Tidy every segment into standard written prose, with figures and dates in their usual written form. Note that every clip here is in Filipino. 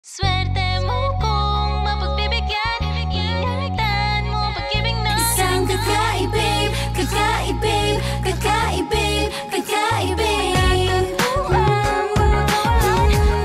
Swerte mo kung mapagbibigyan, ingatan mo pag-ibig na isang kakaibig, kakaibig, kakaibig, kakaibig.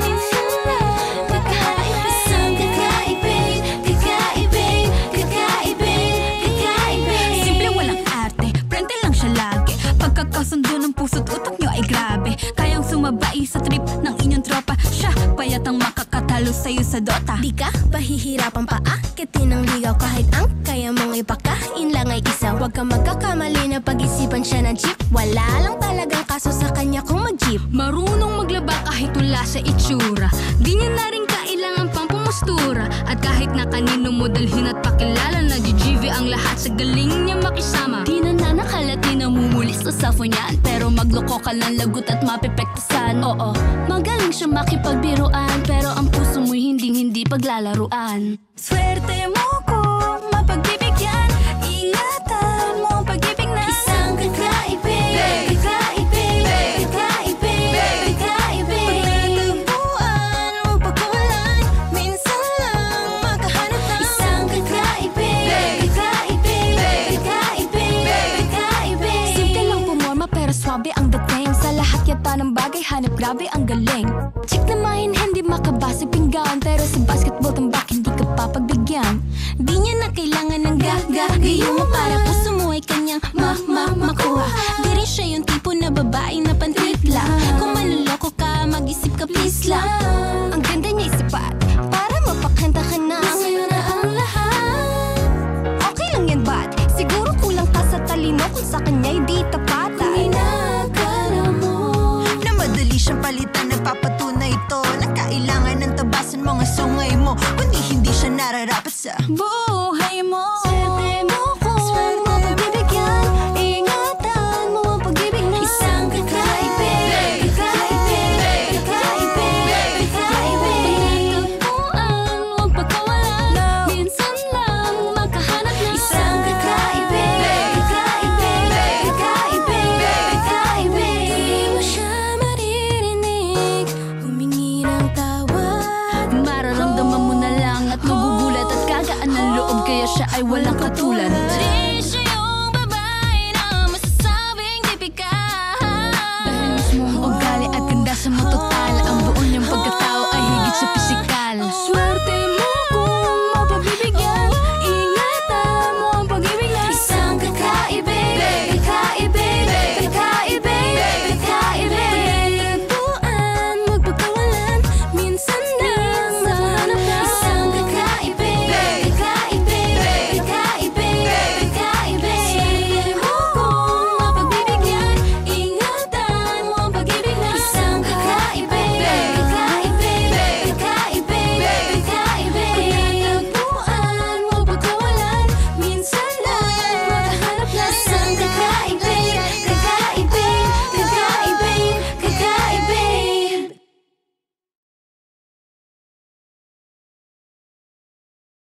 minsan lang Kakaibig, isang kakaibig, kakaibig, kakaibig, kakaibig. Simple, walang arte, prente lang siya lagi. Pagkakasundo ng puso't utak nyo ay grabe. Kayang sumabay sa trip ng inyong tropa. Siya, payatang makakatalo sa'yo sa Dota. Di ka pahihirapan pa akitin ng ligaw. Kahit ang kaya mong ipakain lang ay isa. Huwag kang magkakamali na pag-isipan siya ng jeep. Wala lang talagang kaso sa kanya kung mag-jeep. Marunong maglaba kahit wala sa itsura. Di niya na rin kailangan pang pumustura. At kahit na kanino mo dalhin at pakilala, nag-GV ang lahat sa galing niya makisama. Di na nanakalati na mumulis sa cellphone yan. Pero magloko ka lang lagot at mapepektasan. Oo, magaling siya makipagbiruan. Pero ang puso mo'y hindi paglalaruan. Swerte mo kung mapagbibigyan, ingatan mo ang pag-ibig na Isang kakaibig, kakaibig, kakaibig, kakaibig. Pagtagpuan o pagkawalan, minsan lang makahanap ng Isang kakaibig, kakaibig, kakaibig, kakaibig. simple lang pumorma pero swabe ang dating. Sa lahat yata ng bagay hanap grabe ang galing. Chick na mahin hindi makabasag pinggan. Pero sa basketball tambak hindi ka papagbigyan. Di niya na kailangan ng gagayo mo para puso mo ay kanyang makuha. Di rin siya yung tipo na babae na pantrip lang. Kung manloloko ka, mag-isip ka please lang. Ang ganda niya isapat para mapakanta ka na. Sa'yo na ang lahat. Okay lang yan ba't? Siguro kulang ka sa talino kung sa kanya'y di tapat. Inakala mo na madali siyang palitan, nagpapatunay ito na kailangan ng tabasan mga sungay mo, kundi hindi siya nararapat sa Buhay mo. swerte mo kung mapagbibigyan, ingatan mo ang pag-ibig na isang kakaibig, kakaibig, kakaibig, kakaibig. Pagtagpuan, huwag pagkawalan, minsan lang makahanap ng Isang kakaibig, kakaibig, kakaibig, kakaibig. Di mo siya maririnig, humingi ng tawad. Mararamdaman mo na lang at magugulat at kagaan ng loob, kaya siya ay walang katulad.